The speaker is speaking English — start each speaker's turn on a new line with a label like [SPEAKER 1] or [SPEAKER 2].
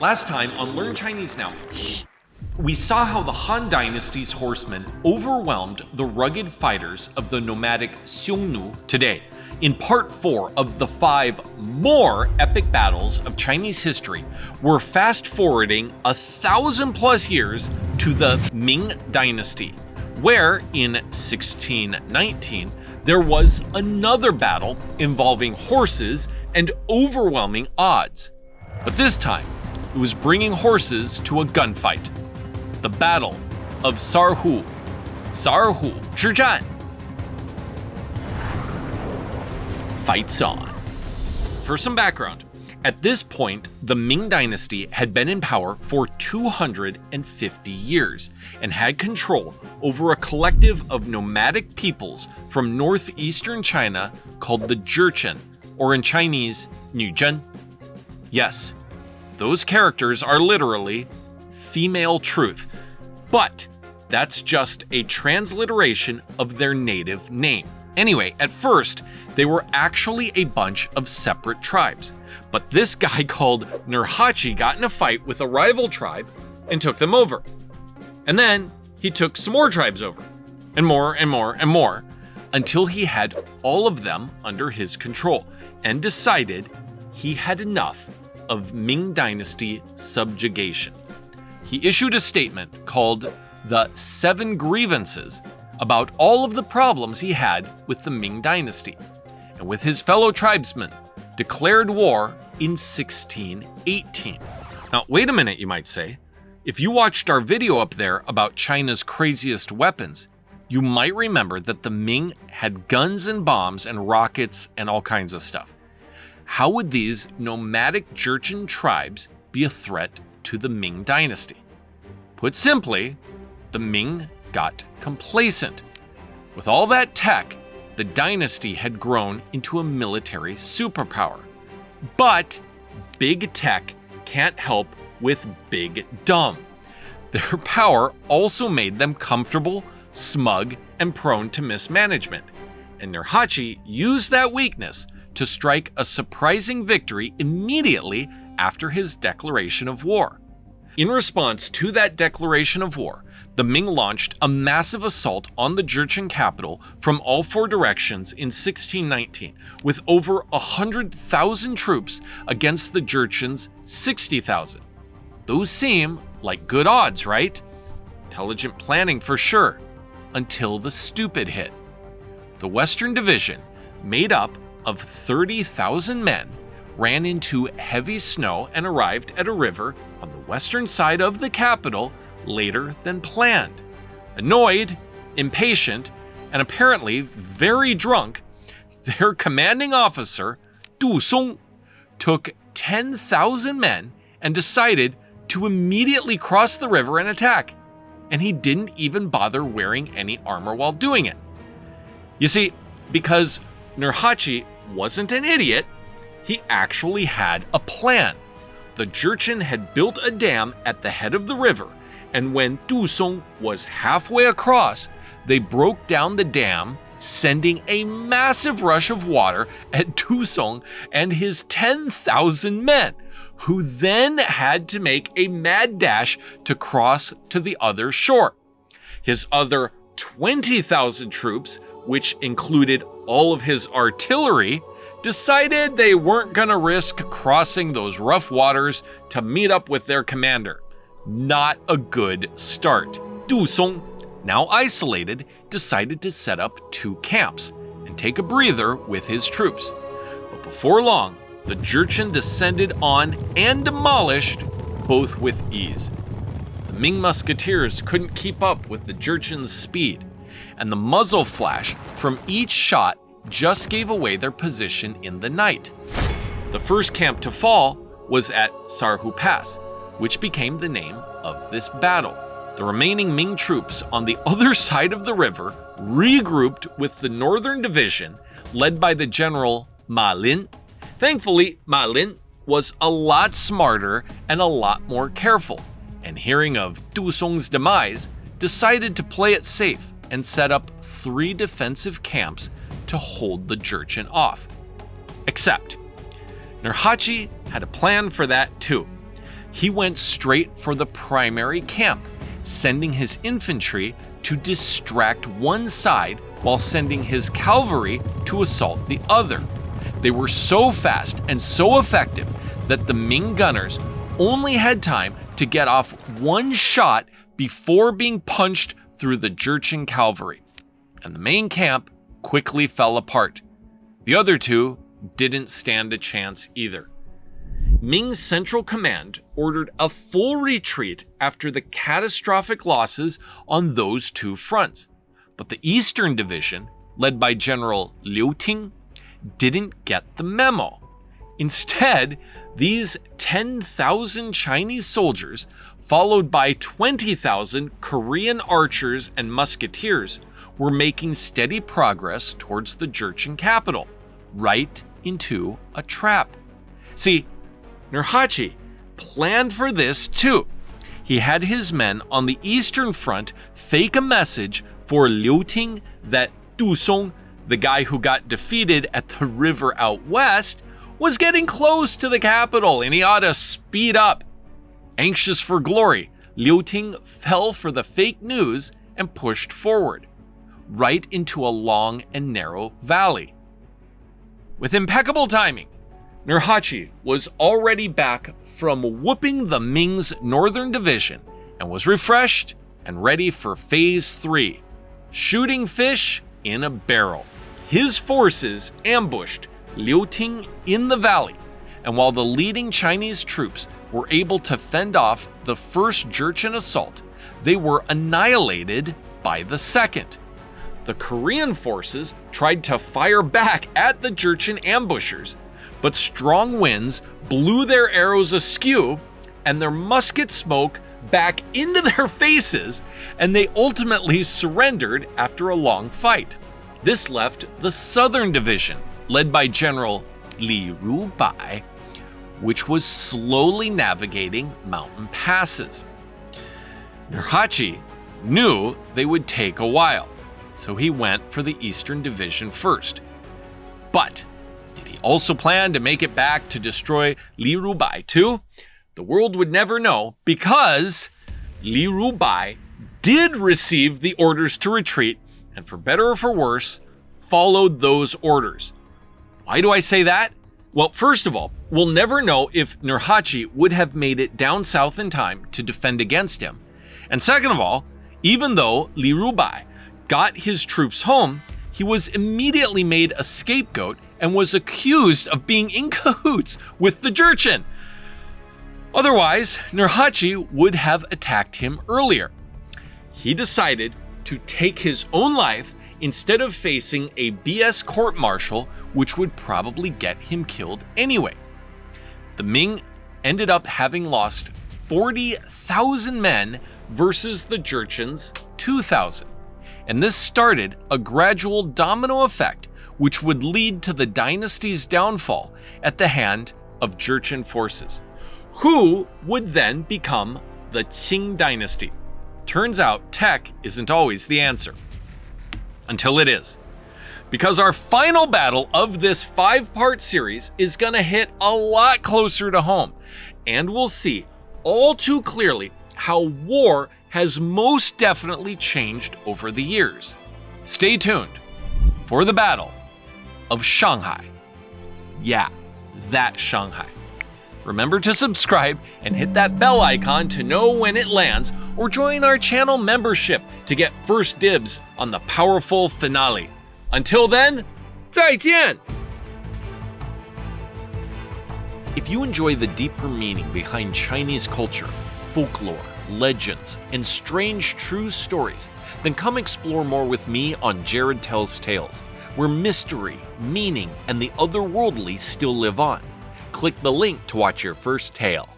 [SPEAKER 1] Last time on Learn Chinese Now, we saw how the Han Dynasty's horsemen overwhelmed the rugged fighters of the nomadic Xiongnu today. In part 4 of the 5 more epic battles of Chinese history, we're fast forwarding 1,000+ years to the Ming Dynasty, where in 1619 there was another battle involving horses and overwhelming odds. But this time, it was bringing horses to a gunfight. The Battle of Sarhu. Sarhu, Jurchens. Fights on. For some background, at this point, the Ming Dynasty had been in power for 250 years and had control over a collective of nomadic peoples from northeastern China called the Jurchen, or in Chinese, Nurhaci. Yes, those characters are literally female truth, but that's just a transliteration of their native name. Anyway, at first, they were actually a bunch of separate tribes, but this guy called Nurhaci got in a fight with a rival tribe and took them over. And then he took some more tribes over, and more and more and more, until he had all of them under his control and decided he had enough of Ming Dynasty subjugation. He issued a statement called the 7 Grievances about all of the problems he had with the Ming Dynasty, and with his fellow tribesmen, declared war in 1618. Now, wait a minute, you might say. If you watched our video up there about China's craziest weapons, you might remember that the Ming had guns and bombs and rockets and all kinds of stuff. How would these nomadic Jurchen tribes be a threat to the Ming Dynasty? Put simply, the Ming got complacent. With all that tech, the dynasty had grown into a military superpower. But big tech can't help with big dumb. Their power also made them comfortable, smug, and prone to mismanagement. And Nurhaci used that weakness to strike a surprising victory immediately after his declaration of war. In response to that declaration of war, the Ming launched a massive assault on the Jurchen capital from all 4 directions in 1619, with over 100,000 troops against the Jurchens' 60,000. Those seem like good odds, right? Intelligent planning for sure, until the stupid hit. The Western Division, made up of 30,000 men, ran into heavy snow and arrived at a river on the western side of the capital later than planned. Annoyed, impatient, and apparently very drunk, their commanding officer, Du Song, took 10,000 men and decided to immediately cross the river and attack. And he didn't even bother wearing any armor while doing it. You see, because Nurhaci wasn't an idiot, he actually had a plan. The Jurchen had built a dam at the head of the river, and when Du Song was halfway across, they broke down the dam, sending a massive rush of water at Du Song and his 10,000 men, who then had to make a mad dash to cross to the other shore. His other 20,000 troops, which included all of his artillery, decided they weren't gonna risk crossing those rough waters to meet up with their commander. Not a good start. Du Song, now isolated, decided to set up 2 camps and take a breather with his troops. But before long, the Jurchen descended on and demolished both with ease. The Ming musketeers couldn't keep up with the Jurchen's speed, and the muzzle flash from each shot just gave away their position in the night. The first camp to fall was at Sarhu Pass, which became the name of this battle. The remaining Ming troops on the other side of the river regrouped with the Northern Division, led by the general Ma Lin. Thankfully, Ma Lin was a lot smarter and a lot more careful, and hearing of Du Song's demise, decided to play it safe and set up 3 defensive camps to hold the Jurchen off. Except, Nurhaci had a plan for that too. he went straight for the primary camp, sending his infantry to distract one side while sending his cavalry to assault the other. They were so fast and so effective that the Ming gunners only had time to get off one shot before being punched through the Jurchen cavalry, and the main camp quickly fell apart. The other two didn't stand a chance either. Ming's central command ordered a full retreat after the catastrophic losses on those two fronts, but the Eastern Division, led by General Liu Ting, didn't get the memo. Instead, these 10,000 Chinese soldiers, followed by 20,000 Korean archers and musketeers, were making steady progress towards the Jurchen capital, right into a trap. See, Nurhaci planned for this too. He had his men on the eastern front fake a message for Liu Ting that Du Song, the guy who got defeated at the river out west, was getting close to the capital and he ought to speed up. Anxious for glory, Liu Ting fell for the fake news and pushed forward, right into a long and narrow valley. With impeccable timing, Nurhaci was already back from whooping the Ming's northern division and was refreshed and ready for phase 3, shooting fish in a barrel. His forces ambushed Liu Ting in the valley, and while the leading Chinese troops were able to fend off the first Jurchen assault, they were annihilated by the second. The Korean forces tried to fire back at the Jurchen ambushers, but strong winds blew their arrows askew and their musket smoke back into their faces, and they ultimately surrendered after a long fight. This left the Southern Division, led by General Li Rubai, which was slowly navigating mountain passes. Nurhaci knew they would take a while, so he went for the Eastern Division first. But did he also plan to make it back to destroy Li Rubai too? The world would never know, because Li Rubai did receive the orders to retreat, and for better or for worse, followed those orders. Why do I say that? Well, first of all, we'll never know if Nurhaci would have made it down south in time to defend against him. And second of all, even though Li Rubai got his troops home, he was immediately made a scapegoat and was accused of being in cahoots with the Jurchen. Otherwise, Nurhaci would have attacked him earlier. He decided to take his own life instead of facing a BS court-martial, which would probably get him killed anyway. The Ming ended up having lost 40,000 men versus the Jurchens' 2,000. And this started a gradual domino effect, which would lead to the dynasty's downfall at the hand of Jurchen forces, who would then become the Ming Dynasty. Turns out tech isn't always the answer. Until it is. Because our final battle of this 5-part series is gonna hit a lot closer to home, and we'll see all too clearly how war has most definitely changed over the years. Stay tuned for the Battle of Shanghai. Yeah, that Shanghai. Remember to subscribe and hit that bell icon to know when it lands, or join our channel membership to get first dibs on the powerful finale. Until then, 再见! If you enjoy the deeper meaning behind Chinese culture, folklore, legends, and strange true stories, then come explore more with me on Jared Tells Tales, where mystery, meaning, and the otherworldly still live on. Click the link to watch your first tale.